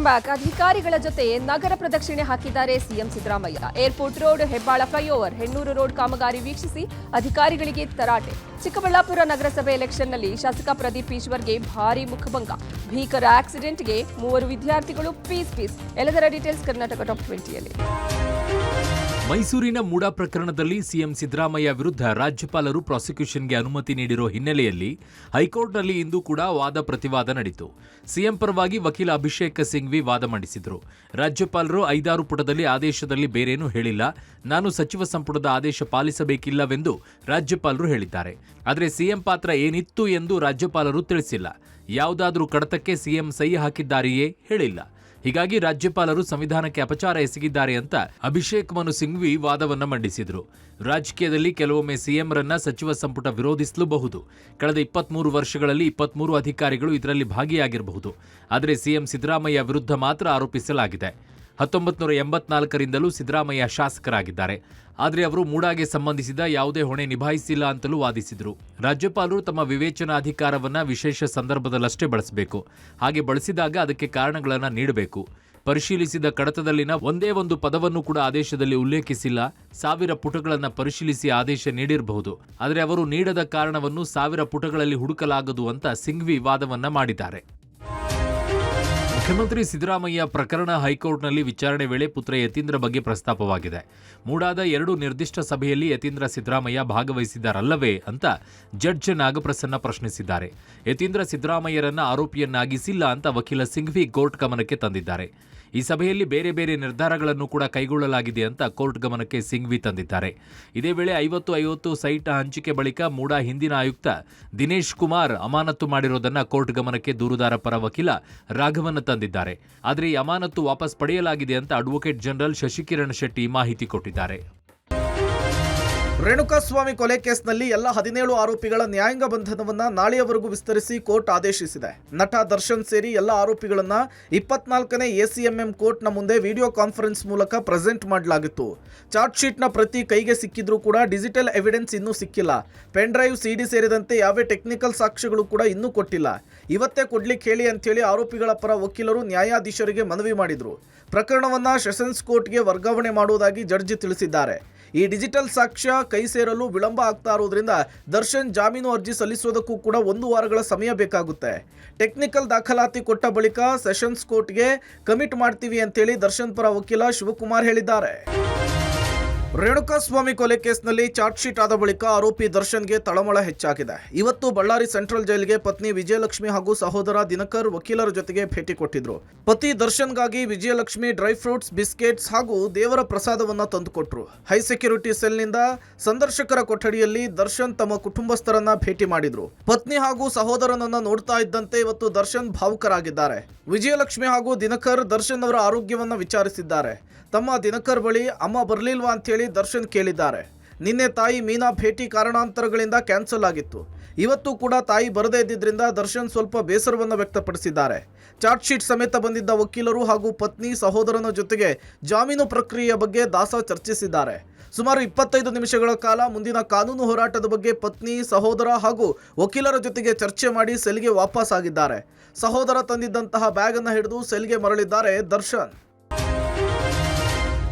Back ಅಧಿಕಾರಿಗಳ ಜೊತೆ ನಗರ ಪ್ರದಕ್ಷಿಣೆ ಹಾಕಿದ್ದಾರೆ CM Siddaramaiah. Airport road, Hebbal flyover, Hennur road ಕಾಮಗಾರಿ ವೀಕ್ಷಿಸಿ ಅಧಿಕಾರಿಗಳಿಗೆ ತರಾಟೆ. ಚಿಕ್ಕಬಳ್ಳಾಪುರ ನಗರಸಭೆ ಎಲೆಕ್ಷನ್ನಲ್ಲಿ ಶಾಸಕ ಪ್ರದೀಪ್ ಈಶ್ವರ್ಗೆ ಭಾರೀ ಮುಖಭಂಗ. ಭೀಕರ ಆಕ್ಸಿಡೆಂಟ್ಗೆ 3 ವಿದ್ಯಾರ್ಥಿಗಳು ಪೀಸ್. ಎಲ್ಲದರ ಡೀಟೇಲ್ಸ್ ಕರ್ನಾಟಕ ಟಾಪ್ 20ಯಲ್ಲಿ. ಮೈಸೂರಿನ ಮೂಡಾ ಪ್ರಕರಣದಲ್ಲಿ ಸಿಎಂ ಸಿದ್ದರಾಮಯ್ಯ ವಿರುದ್ಧ ರಾಜ್ಯಪಾಲರು ಪ್ರಾಸಿಕ್ಯೂಷನ್ಗೆ ಅನುಮತಿ ನೀಡಿರೋ ಹಿನ್ನೆಲೆಯಲ್ಲಿ ಹೈಕೋರ್ಟ್ನಲ್ಲಿ ಇಂದು ಕೂಡ ವಾದ ಪ್ರತಿವಾದ ನಡೆಯಿತು. ಸಿಎಂ ಪರವಾಗಿ ವಕೀಲ ಅಭಿಷೇಕ್ ಸಿಂಘ್ವಿ ವಾದ ಮಂಡಿಸಿದರು. ರಾಜ್ಯಪಾಲರು 5-6 ಪುಟದಲ್ಲಿ ಆದೇಶದಲ್ಲಿ ಬೇರೇನೂ ಹೇಳಿಲ್ಲ, ನಾನು ಸಚಿವ ಸಂಪುಟದ ಆದೇಶ ಪಾಲಿಸಬೇಕಿಲ್ಲವೆಂದು ರಾಜ್ಯಪಾಲರು ಹೇಳಿದ್ದಾರೆ. ಆದರೆ ಸಿಎಂ ಪಾತ್ರ ಏನಿತ್ತು ಎಂದು ರಾಜ್ಯಪಾಲರು ತಿಳಿಸಿಲ್ಲ. ಯಾವುದಾದರೂ ಕಡತಕ್ಕೆ ಸಿಎಂ ಸಹಿ ಹಾಕಿದ್ದಾರೆಯೇ ಹೇಳಿಲ್ಲ. ಹೀಗಾಗಿ ರಾಜ್ಯಪಾಲರು ಸಂವಿಧಾನಕ್ಕೆ ಅಪಚಾರ ಎಸಗಿದ್ದಾರೆ ಅಂತ ಅಭಿಷೇಕ್ ಮನು ಸಿಂಘ್ವಿ ವಾದವನ್ನ ಮಂಡಿಸಿದ್ರು. ರಾಜಕೀಯದಲ್ಲಿ ಕೆಲವೊಮ್ಮೆ ಸಿಎಂರನ್ನ ಸಚಿವ ಸಂಪುಟ ವಿರೋಧಿಸಲೂಬಹುದು. ಕಳೆದ 23 ವರ್ಷಗಳಲ್ಲಿ 23 ಅಧಿಕಾರಿಗಳು ಇದರಲ್ಲಿ ಭಾಗಿಯಾಗಿರಬಹುದು. ಆದರೆ ಸಿಎಂ ಸಿದ್ದರಾಮಯ್ಯ ವಿರುದ್ಧ ಮಾತ್ರ ಆರೋಪಿಸಲಾಗಿದೆ. 1984ರಿಂದಲೂ ಸಿದ್ದರಾಮಯ್ಯ ಶಾಸಕರಾಗಿದ್ದಾರೆ. ಆದರೆ ಅವರು ಮೂಡಾಗೆ ಸಂಬಂಧಿಸಿದ ಯಾವುದೇ ಹೊಣೆ ನಿಭಾಯಿಸಿಲ್ಲ ಅಂತಲೂ ವಾದಿಸಿದರು. ರಾಜ್ಯಪಾಲರು ತಮ್ಮ ವಿವೇಚನಾಧಿಕಾರವನ್ನ ವಿಶೇಷ ಸಂದರ್ಭದಲ್ಲಷ್ಟೇ ಬಳಸಬೇಕು. ಹಾಗೆ ಬಳಸಿದಾಗ ಅದಕ್ಕೆ ಕಾರಣಗಳನ್ನು ನೀಡಬೇಕು. ಪರಿಶೀಲಿಸಿದ ಕಡತದಲ್ಲಿನ ಒಂದೇ ಒಂದು ಪದವನ್ನು ಕೂಡ ಆದೇಶದಲ್ಲಿ ಉಲ್ಲೇಖಿಸಿಲ್ಲ. 1000 ಪುಟಗಳನ್ನು ಪರಿಶೀಲಿಸಿ ಆದೇಶ ನೀಡಿರಬಹುದು. ಆದರೆ ಅವರು ನೀಡದ ಕಾರಣವನ್ನು 1000 ಪುಟಗಳಲ್ಲಿ ಹುಡುಕಲಾಗದು ಅಂತ ಸಿಂಘ್ವಿ ವಾದವನ್ನ ಮಾಡಿದ್ದಾರೆ. ಮುಖ್ಯಮಂತ್ರಿ ಸಿದ್ದರಾಮಯ್ಯ ಪ್ರಕರಣ ಹೈಕೋರ್ಟ್ನಲ್ಲಿ ವಿಚಾರಣೆ ವೇಳೆ ಪುತ್ರ ಯತೀಂದ್ರ ಬಗ್ಗೆ ಪ್ರಸ್ತಾಪವಾಗಿದೆ. ಮೂಡಾದ 2 ನಿರ್ದಿಷ್ಟ ಸಭೆಯಲ್ಲಿ ಯತೀಂದ್ರ ಸಿದ್ದರಾಮಯ್ಯ ಭಾಗವಹಿಸಿದ್ದಾರಲ್ಲವೇ ಅಂತ ಜಡ್ಜ್ ನಾಗಪ್ರಸನ್ನ ಪ್ರಶ್ನಿಸಿದ್ದಾರೆ. ಯತೀಂದ್ರ ಸಿದ್ದರಾಮಯ್ಯರನ್ನ ಆರೋಪಿಯನ್ನಾಗಿಸಿಲ್ಲ ಅಂತ ವಕೀಲ ಸಿಂಘ್ವಿ ಕೋರ್ಟ್ ಗಮನಕ್ಕೆ ತಂದಿದ್ದಾರೆ. ಈ ಸಭೆಯಲ್ಲಿ ಬೇರೆ ಬೇರೆ ನಿರ್ಧಾರಗಳನ್ನು ಕೂಡ ಕೈಗೊಳ್ಳಲಾಗಿದೆ ಅಂತ ಕೋರ್ಟ್ ಗಮನಕ್ಕೆ ಸಿಂಘ್ವಿ ತಂದಿದ್ದಾರೆ. ಇದೇ ವೇಳೆ 50-50 ಸೈಟ್ ಹಂಚಿಕೆ ಬಳಿಕ ಮೂಡಾ ಹಿಂದಿನ ಆಯುಕ್ತ ದಿನೇಶ್ ಕುಮಾರ್ ಅಮಾನತು ಮಾಡಿರೋದನ್ನ ಕೋರ್ಟ್ ಗಮನಕ್ಕೆ ದೂರುದಾರ ಪರ ವಕೀಲ ರಾಘವನ್ ತಂದಿದ್ದಾರೆ. ಆದರೆ ಈ ಅಮಾನತು ವಾಪಸ್ ಪಡೆಯಲಾಗಿದೆ ಅಂತ ಅಡ್ವೊಕೇಟ್ ಜನರಲ್ ಶಶಿಕಿರಣ್ ಶೆಟ್ಟಿ ಮಾಹಿತಿ ಕೊಟ್ಟಿದ್ದಾರೆ. ರೇಣುಕಾಸ್ವಾಮಿ ಕೊಲೆ ಕೇಸ್ನಲ್ಲಿ ಎಲ್ಲ 17 ಆರೋಪಿಗಳ ನ್ಯಾಯಾಂಗ ಬಂಧನವನ್ನ ನಾಳೆಯವರೆಗೂ ವಿಸ್ತರಿಸಿ ಕೋರ್ಟ್ ಆದೇಶಿಸಿದೆ. ನಟ ದರ್ಶನ್ ಸೇರಿ ಎಲ್ಲ ಆರೋಪಿಗಳನ್ನ 24ನೇ ಎಸಿಎಂಎಂ ಕೋರ್ಟ್ನ ಮುಂದೆ ವಿಡಿಯೋ ಕಾನ್ಫರೆನ್ಸ್ ಮೂಲಕ ಪ್ರೆಸೆಂಟ್ ಮಾಡಲಾಗಿತ್ತು. ಚಾರ್ಜ್ ಶೀಟ್ನ ಪ್ರತಿ ಕೈಗೆ ಸಿಕ್ಕಿದ್ರೂ ಕೂಡ ಡಿಜಿಟಲ್ ಎವಿಡೆನ್ಸ್ ಇನ್ನೂ ಸಿಕ್ಕಿಲ್ಲ. ಪೆನ್ ಡ್ರೈವ್, ಸಿಡಿ ಸೇರಿದಂತೆ ಯಾವುದೇ ಟೆಕ್ನಿಕಲ್ ಸಾಕ್ಷ್ಯಗಳು ಕೂಡ ಇನ್ನೂ ಕೊಟ್ಟಿಲ್ಲ. ಇವತ್ತೇ ಕೊಡ್ಲಿಕ್ಕೆ ಹೇಳಿ ಅಂತೇಳಿ ಆರೋಪಿಗಳ ಪರ ವಕೀಲರು ನ್ಯಾಯಾಧೀಶರಿಗೆ ಮನವಿ ಮಾಡಿದ್ರು. ಪ್ರಕರಣವನ್ನ ಸೆಷನ್ಸ್ ಕೋರ್ಟ್ಗೆ ವರ್ಗಾವಣೆ ಮಾಡುವುದಾಗಿ ಜಡ್ಜ್ ತಿಳಿಸಿದ್ದಾರೆ. ಈ ಡಿಜಿಟಲ್ ಸಾಕ್ಷ್ಯ ಕೈ ಸೇರಲು ವಿಳಂಬ ಆಗ್ತಾ ಇರೋದ್ರಿಂದ ದರ್ಶನ್ ಜಾಮೀನು ಅರ್ಜಿ ಸಲ್ಲಿಸೋದಕ್ಕೂ ಕೂಡ 1 ವಾರಗಳ ಸಮಯ ಬೇಕಾಗುತ್ತೆ. ಟೆಕ್ನಿಕಲ್ ದಾಖಲಾತಿ ಕೊಟ್ಟ ಬಳಿಕ ಸೆಷನ್ಸ್ ಕೋರ್ಟ್ಗೆ ಕಮಿಟ್ ಮಾಡ್ತೀವಿ ಅಂತೇಳಿ ದರ್ಶನ್ ಪರ ವಕೀಲ ಶಿವಕುಮಾರ್ ಹೇಳಿದ್ದಾರೆ. ರೇಣುಕಾಸ್ವಾಮಿ ಕೊಲೆ ಕೇಸ್ನಲ್ಲಿ ಚಾರ್ಜ್ ಶೀಟ್ ಆದ ಬಳಿಕ ಆರೋಪಿ ದರ್ಶನ್ಗೆ ತಳಮಳ ಹೆಚ್ಚಾಗಿದೆ. ಇವತ್ತು ಬಳ್ಳಾರಿ ಸೆಂಟ್ರಲ್ ಜೈಲಿಗೆ ಪತ್ನಿ ವಿಜಯಲಕ್ಷ್ಮಿ ಹಾಗೂ ಸಹೋದರ ದಿನಕರ್ ವಕೀಲರ ಜೊತೆಗೆ ಭೇಟಿ ಕೊಟ್ಟಿದ್ರು. ಪತಿ ದರ್ಶನ್ಗಾಗಿ ವಿಜಯಲಕ್ಷ್ಮಿ ಡ್ರೈ ಫ್ರೂಟ್ಸ್, ಬಿಸ್ಕೆಟ್ಸ್ ಹಾಗೂ ದೇವರ ಪ್ರಸಾದವನ್ನ ತಂದುಕೊಟ್ರು. ಹೈ ಸೆಕ್ಯೂರಿಟಿ ಸೆಲ್ನಿಂದ ಸಂದರ್ಶಕರ ಕೊಠಡಿಯಲ್ಲಿ ದರ್ಶನ್ ತಮ್ಮ ಕುಟುಂಬಸ್ಥರನ್ನ ಭೇಟಿ ಮಾಡಿದ್ರು. ಪತ್ನಿ ಹಾಗೂ ಸಹೋದರನನ್ನ ನೋಡ್ತಾ ಇದ್ದಂತೆ ಇವತ್ತು ದರ್ಶನ್ ಭಾವುಕರಾಗಿದ್ದಾರೆ. ವಿಜಯಲಕ್ಷ್ಮಿ ಹಾಗೂ ದಿನಕರ್ ದರ್ಶನ್ ಅವರ ಆರೋಗ್ಯವನ್ನ ವಿಚಾರಿಸಿದ್ದಾರೆ. ತಮ್ಮ ದಿನಕರ್ ಬಳಿ ಅಮ್ಮ ಬರ್ಲಿಲ್ವಾ ಅಂತೇಳಿ ದರ್ಶನ್ ಕೇಳಿದ್ದಾರೆ. ನಿನ್ನೆ ತಾಯಿ ಮೀನಾ ಭೇಟಿ ಕಾರಣಾಂತರಗಳಿಂದ ಕ್ಯಾನ್ಸಲ್ ಆಗಿತ್ತು. ಇವತ್ತು ಕೂಡ ತಾಯಿ ಬರದೇ ಇದ್ದಿದ್ರಿಂದ ದರ್ಶನ್ ಸ್ವಲ್ಪ ಬೇಸರವನ್ನು ವ್ಯಕ್ತಪಡಿಸಿದ್ದಾರೆ. ಚಾರ್ಜ್ ಶೀಟ್ ಸಮೇತ ಬಂದಿದ್ದ ವಕೀಲರು ಹಾಗೂ ಪತ್ನಿ, ಸಹೋದರನ ಜೊತೆಗೆ ಜಾಮೀನು ಪ್ರಕ್ರಿಯೆಯ ಬಗ್ಗೆ ದಾಸ ಚರ್ಚಿಸಿದ್ದಾರೆ. ಸುಮಾರು 25 ನಿಮಿಷಗಳ ಕಾಲ ಮುಂದಿನ ಕಾನೂನು ಹೋರಾಟದ ಬಗ್ಗೆ ಪತ್ನಿ, ಸಹೋದರ ಹಾಗೂ ವಕೀಲರ ಜೊತೆಗೆ ಚರ್ಚೆ ಮಾಡಿ ಸೆಲ್ಗೆ ವಾಪಸ್ ಆಗಿದ್ದಾರೆ. ಸಹೋದರ ತಂದಿದ್ದಂತಹ ಬ್ಯಾಗ್ ಅನ್ನು ಹಿಡಿದು ಸೆಲ್ಗೆ ಮರಳಿದ್ದಾರೆ ದರ್ಶನ್.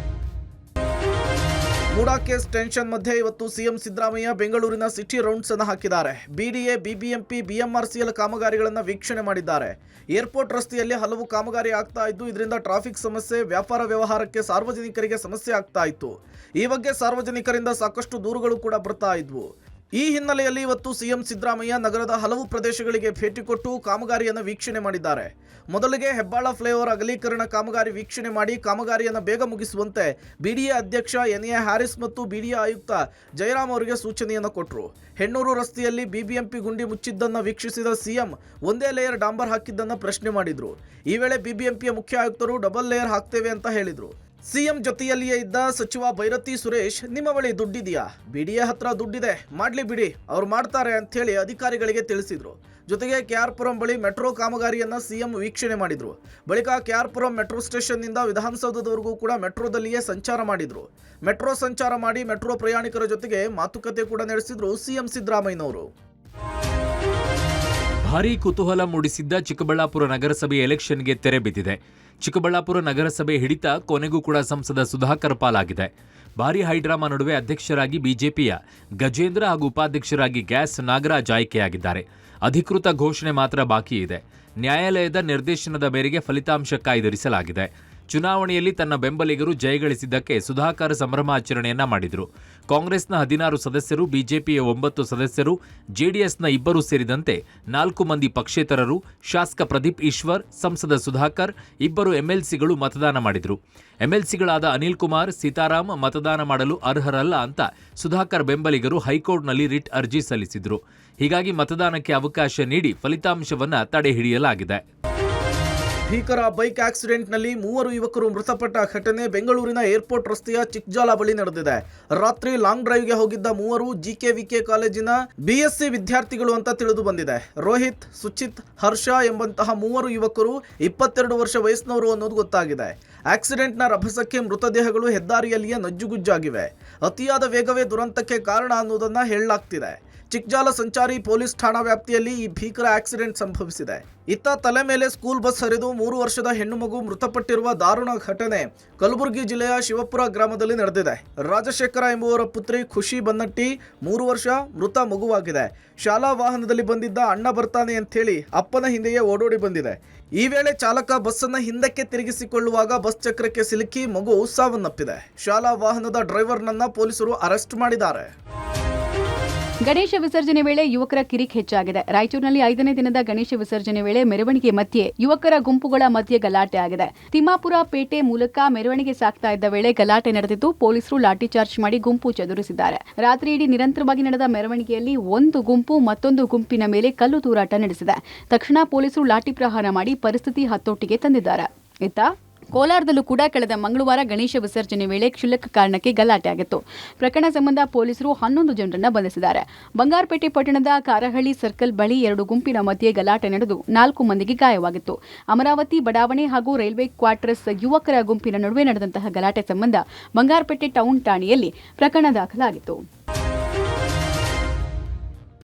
ಮೂಡಾ ಕೇಸ್ ಟೆನ್ಷನ್ ಮಧ್ಯೆ ಇವತ್ತು ಸಿಎಂ ಸಿದ್ದರಾಮಯ್ಯ ಬೆಂಗಳೂರಿನ ಸಿಟಿ ರೌಂಡ್ಸ್ ಅನ್ನು ಹಾಕಿದ್ದಾರೆ. ಬಿಡಿಎ, ಬಿಬಿಎಂಪಿ, ಬಿಎಂಆರ್ಸಿಎಲ್ ಕಾಮಗಾರಿಗಳನ್ನು ವೀಕ್ಷಣೆ ಮಾಡಿದ್ದಾರೆ. ಏರ್ಪೋರ್ಟ್ ರಸ್ತೆಯಲ್ಲಿ ಹಲವು ಕಾಮಗಾರಿ ಆಗ್ತಾ ಇದ್ದು ಇದರಿಂದ ಟ್ರಾಫಿಕ್ ಸಮಸ್ಯೆ, ವ್ಯಾಪಾರ ವ್ಯವಹಾರಕ್ಕೆ ಸಾರ್ವಜನಿಕರಿಗೆ ಸಮಸ್ಯೆ ಆಗ್ತಾ ಇತ್ತು. ಈ ಬಗ್ಗೆ ಸಾರ್ವಜನಿಕರಿಂದ ಸಾಕಷ್ಟು ದೂರುಗಳು ಕೂಡ ಬರ್ತಾ ಇದ್ವು. ಈ ಹಿನ್ನೆಲೆಯಲ್ಲಿ ಇವತ್ತು ಸಿಎಂ ಸಿದ್ದರಾಮಯ್ಯ ನಗರದ ಹಲವು ಪ್ರದೇಶಗಳಿಗೆ ಭೇಟಿ ಕೊಟ್ಟು ಕಾಮಗಾರಿಯನ್ನು ವೀಕ್ಷಣೆ ಮಾಡಿದ್ದಾರೆ. ಮೊದಲಿಗೆ ಹೆಬ್ಬಾಳ ಫ್ಲೈಓವರ್ ಅಗಲೀಕರಣ ಕಾಮಗಾರಿ ವೀಕ್ಷಣೆ ಮಾಡಿ ಕಾಮಗಾರಿಯನ್ನು ಬೇಗ ಮುಗಿಸುವಂತೆ ಬಿಡಿಎ ಅಧ್ಯಕ್ಷ ಎನ್ಎ ಹ್ಯಾರಿಸ್ ಮತ್ತು ಬಿಡಿಎ ಆಯುಕ್ತ ಜಯರಾಮ್ ಅವರಿಗೆ ಸೂಚನೆಯನ್ನು ಕೊಟ್ಟರು. ಹೆಣ್ಣೂರು ರಸ್ತೆಯಲ್ಲಿ ಬಿಬಿಎಂಪಿ ಗುಂಡಿ ಮುಚ್ಚಿದ್ದನ್ನು ವೀಕ್ಷಿಸಿದ ಸಿಎಂ ಒಂದೇ ಲೇಯರ್ ಡಾಂಬರ್ ಹಾಕಿದ್ದನ್ನು ಪ್ರಶ್ನೆ ಮಾಡಿದ್ರು. ಈ ವೇಳೆ ಬಿಬಿಎಂಪಿಯ ಮುಖ್ಯ ಆಯುಕ್ತರು ಡಬಲ್ ಲೇಯರ್ ಹಾಕ್ತೇವೆ ಅಂತ ಹೇಳಿದ್ರು. ಸಿಎಂ ಜೊತೆಯಲ್ಲಿಯೇ ಇದ್ದ ಸಚಿವ ಭೈರತಿ ಸುರೇಶ್, ನಿಮ್ಮ ಬಳಿ ದುಡ್ಡಿದೆಯಾ? ಬಿಡಿಎ ಹತ್ರ ದುಡ್ಡಿದೆ, ಮಾಡ್ಲಿ ಬಿಡಿ, ಅವ್ರು ಮಾಡ್ತಾರೆ ಅಂತ ಹೇಳಿ ಅಧಿಕಾರಿಗಳಿಗೆ ತಿಳಿಸಿದ್ರು. ಜೊತೆಗೆ ಕೆಆರ್ ಪುರಂ ಬಳಿ ಮೆಟ್ರೋ ಕಾಮಗಾರಿಯನ್ನ ಸಿಎಂ ವೀಕ್ಷಣೆ ಮಾಡಿದ್ರು. ಬಳಿಕ ಕೆಆರ್ ಪುರಂ ಮೆಟ್ರೋ ಸ್ಟೇಷನ್ನಿಂದ ವಿಧಾನಸೌಧದವರೆಗೂ ಕೂಡ ಮೆಟ್ರೋದಲ್ಲಿಯೇ ಸಂಚಾರ ಮಾಡಿದ್ರು. ಮೆಟ್ರೋ ಸಂಚಾರ ಮಾಡಿ ಮೆಟ್ರೋ ಪ್ರಯಾಣಿಕರ ಜೊತೆಗೆ ಮಾತುಕತೆ ಕೂಡ ನಡೆಸಿದ್ರು ಸಿಎಂ ಸಿದ್ದರಾಮಯ್ಯನವರು. ಭಾರೀ ಕುತೂಹಲ ಮೂಡಿಸಿದ್ದ ಚಿಕ್ಕಬಳ್ಳಾಪುರ ನಗರಸಭೆ ಎಲೆಕ್ಷನ್ಗೆ ತೆರೆ ಬಿದ್ದಿದೆ. ಚಿಕ್ಕಬಳ್ಳಾಪುರ ನಗರಸಭೆ ಹಿಡಿತ ಕೊನೆಗೂ ಕೂಡ ಸಂಸದ ಸುಧಾಕರ್ ಪಾಲಾಗಿದೆ. ಭಾರೀ ಹೈಡ್ರಾಮಾ ನಡುವೆ ಅಧ್ಯಕ್ಷರಾಗಿ ಬಿಜೆಪಿಯ ಗಜೇಂದ್ರ ಹಾಗೂ ಉಪಾಧ್ಯಕ್ಷರಾಗಿ ಗ್ಯಾಸ್ ನಾಗರಾಜ್ ಆಯ್ಕೆಯಾಗಿದ್ದಾರೆ. ಅಧಿಕೃತ ಘೋಷಣೆ ಮಾತ್ರ ಬಾಕಿ ಇದೆ. ನ್ಯಾಯಾಲಯದ ನಿರ್ದೇಶನದ ಮೇರೆಗೆ ಫಲಿತಾಂಶ ಕಾಯ್ದಿರಿಸಲಾಗಿದೆ. ಚುನಾವಣೆಯಲ್ಲಿ ತನ್ನ ಬೆಂಬಲಿಗರು ಜಯಗಳಿಸಿದ್ದಕ್ಕೆ ಸುಧಾಕರ್ ಸಂಭ್ರಮಾಚರಣೆಯನ್ನ ಮಾಡಿದರು. ಕಾಂಗ್ರೆಸ್ನ 16 ಸದಸ್ಯರು, ಬಿಜೆಪಿಯ 9 ಸದಸ್ಯರು, ಜೆಡಿಎಸ್ನ 2 ಸೇರಿದಂತೆ 4 ಮಂದಿ ಪಕ್ಷೇತರರು, ಶಾಸಕ ಪ್ರದೀಪ್ ಈಶ್ವರ್, ಸಂಸದ ಸುಧಾಕರ್, 2 ಎಂಎಲ್ಸಿಗಳು ಮತದಾನ ಮಾಡಿದರು. ಎಂಎಲ್ಸಿಗಳಾದ ಅನಿಲ್ ಕುಮಾರ್, ಸೀತಾರಾಮ್ ಮತದಾನ ಮಾಡಲು ಅರ್ಹರಲ್ಲ ಅಂತ ಸುಧಾಕರ್ ಬೆಂಬಲಿಗರು ಹೈಕೋರ್ಟ್ನಲ್ಲಿ ರಿಟ್ ಅರ್ಜಿ ಸಲ್ಲಿಸಿದ್ರು. ಹೀಗಾಗಿ ಮತದಾನಕ್ಕೆ ಅವಕಾಶ ನೀಡಿ ಫಲಿತಾಂಶವನ್ನ ತಡೆಹಿಡಿಯಲಾಗಿದೆ. ಭೀಕರ ಬೈಕ್ ಆಕ್ಸಿಡೆಂಟ್ನಲ್ಲಿ 3 ಯುವಕರು ಮೃತಪಟ್ಟ ಘಟನೆ ಬೆಂಗಳೂರಿನ ಏರ್ಪೋರ್ಟ್ ರಸ್ತೆಯ ಚಿಕ್ಕಜಾಲ ಬಳಿ ನಡೆದಿದೆ. ರಾತ್ರಿ ಲಾಂಗ್ ಡ್ರೈವ್ಗೆ ಹೋಗಿದ್ದ 3 ಜಿಕೆವಿಕೆ ಕಾಲೇಜಿನ ಬಿಎಸ್ಸಿ ವಿದ್ಯಾರ್ಥಿಗಳು ಅಂತ ತಿಳಿದು ಬಂದಿದೆ. ರೋಹಿತ್, ಸುಚಿತ್, ಹರ್ಷ ಎಂಬಂತಹ 3 ಯುವಕರು 22 ವರ್ಷ ವಯಸ್ಸಿನವರು ಅನ್ನೋದು ಗೊತ್ತಾಗಿದೆ. ಆಕ್ಸಿಡೆಂಟ್ನ ರಭಸಕ್ಕೆ ಮೃತದೇಹಗಳು ಹೆದ್ದಾರಿಯಲ್ಲಿಯೇ ನಜ್ಜುಗುಜ್ಜಾಗಿವೆ. ಅತಿಯಾದ ವೇಗವೇ ದುರಂತಕ್ಕೆ ಕಾರಣ ಅನ್ನೋದನ್ನ ಹೇಳಲಾಗ್ತಿದೆ. ಚಿಕ್ಕಜಾಲ ಸಂಚಾರಿ ಪೊಲೀಸ್ ಠಾಣಾ ವ್ಯಾಪ್ತಿಯಲ್ಲಿ ಈ ಭೀಕರ ಆಕ್ಸಿಡೆಂಟ್ ಸಂಭವಿಸಿದೆ. ಇತ್ತ ತಲೆ ಮೇಲೆ ಸ್ಕೂಲ್ ಬಸ್ ಹರಿದು 3 ವರ್ಷದ ಹೆಣ್ಣು ಮಗು ಮೃತಪಟ್ಟಿರುವ ದಾರುಣ ಘಟನೆ ಕಲಬುರಗಿ ಜಿಲ್ಲೆಯ ಶಿವಪುರ ಗ್ರಾಮದಲ್ಲಿ ನಡೆದಿದೆ. ರಾಜಶೇಖರ ಎಂಬುವರ ಪುತ್ರಿ ಖುಷಿ ಬನ್ನಟ್ಟಿ 3 ವರ್ಷ ಮೃತ ಮಗುವಾಗಿದೆ. ಶಾಲಾ ವಾಹನದಲ್ಲಿ ಬಂದಿದ್ದ ಅಣ್ಣ ಬರ್ತಾನೆ ಅಂಥೇಳಿ ಅಪ್ಪನ ಹಿಂದೆಯೇ ಓಡೋಡಿ ಬಂದಿದೆ. ಈ ವೇಳೆ ಚಾಲಕ ಬಸ್ಸನ್ನು ಹಿಂದಕ್ಕೆ ತಿರುಗಿಸಿಕೊಳ್ಳುವಾಗ ಬಸ್ ಚಕ್ರಕ್ಕೆ ಸಿಲುಕಿ ಮಗು ಸಾವನ್ನಪ್ಪಿದೆ. ಶಾಲಾ ವಾಹನದ ಡ್ರೈವರ್ನನ್ನ ಪೊಲೀಸರು ಅರೆಸ್ಟ್ ಮಾಡಿದ್ದಾರೆ. ಗಣೇಶ ವಿಸರ್ಜನೆ ವೇಳೆ ಯುವಕರ ಕಿರಿಕ್ ಹೆಚ್ಚಾಗಿದೆ. ರಾಯಚೂರಿನಲ್ಲಿ 5ನೇ ದಿನದ ಗಣೇಶ ವಿಸರ್ಜನೆ ವೇಳೆ ಮೆರವಣಿಗೆ ಮಧ್ಯೆ ಯುವಕರ ಗುಂಪುಗಳ ಮಧ್ಯೆ ಗಲಾಟೆ ಆಗಿದೆ. ತಿಮ್ಮಾಪುರ ಪೇಟೆ ಮೂಲಕ ಮೆರವಣಿಗೆ ಸಾಗ್ತಾ ಇದ್ದ ವೇಳೆ ಗಲಾಟೆ ನಡೆದಿದ್ದು ಪೊಲೀಸರು ಲಾಠಿ ಚಾರ್ಜ್ ಮಾಡಿ ಗುಂಪು ಚದುರಿಸಿದ್ದಾರೆ. ರಾತ್ರಿ ಇಡೀ ನಿರಂತರವಾಗಿ ನಡೆದ ಮೆರವಣಿಗೆಯಲ್ಲಿ ಒಂದು ಗುಂಪು ಮತ್ತೊಂದು ಗುಂಪಿನ ಮೇಲೆ ಕಲ್ಲು ತೂರಾಟ ನಡೆಸಿದೆ. ತಕ್ಷಣ ಪೊಲೀಸರು ಲಾಠಿ ಪ್ರಹಾರ ಮಾಡಿ ಪರಿಸ್ಥಿತಿ ಹತೋಟಿಗೆ ತಂದಿದ್ದಾರೆ. ಇತ್ತ ಕೋಲಾರದಲ್ಲೂ ಕೂಡ ಕಳೆದ ಮಂಗಳವಾರ ಗಣೇಶ ವಿಸರ್ಜನೆ ವೇಳೆ ಕ್ಷುಲ್ಲಕ ಕಾರಣಕ್ಕೆ ಗಲಾಟೆ ಆಗಿತ್ತು. ಪ್ರಕರಣ ಸಂಬಂಧ ಪೊಲೀಸರು 11 ಜನರನ್ನು ಬಂಧಿಸಿದ್ದಾರೆ. ಬಂಗಾರಪೇಟೆ ಪಟ್ಟಣದ ಕಾರಹಳ್ಳಿ ಸರ್ಕಲ್ ಬಳಿ 2 ಗುಂಪಿನ ಮಧ್ಯೆ ಗಲಾಟೆ ನಡೆದು 4 ಮಂದಿಗೆ ಗಾಯವಾಗಿತ್ತು. ಅಮರಾವತಿ ಬಡಾವಣೆ ಹಾಗೂ ರೈಲ್ವೆ ಕ್ವಾರ್ಟರ್ಸ್ ಯುವಕರ ಗುಂಪಿನ ನಡುವೆ ನಡೆದಂತಹ ಗಲಾಟೆ ಸಂಬಂಧ ಬಂಗಾರಪೇಟೆ ಟೌನ್ ಠಾಣೆಯಲ್ಲಿ ಪ್ರಕರಣ ದಾಖಲಾಗಿತ್ತು.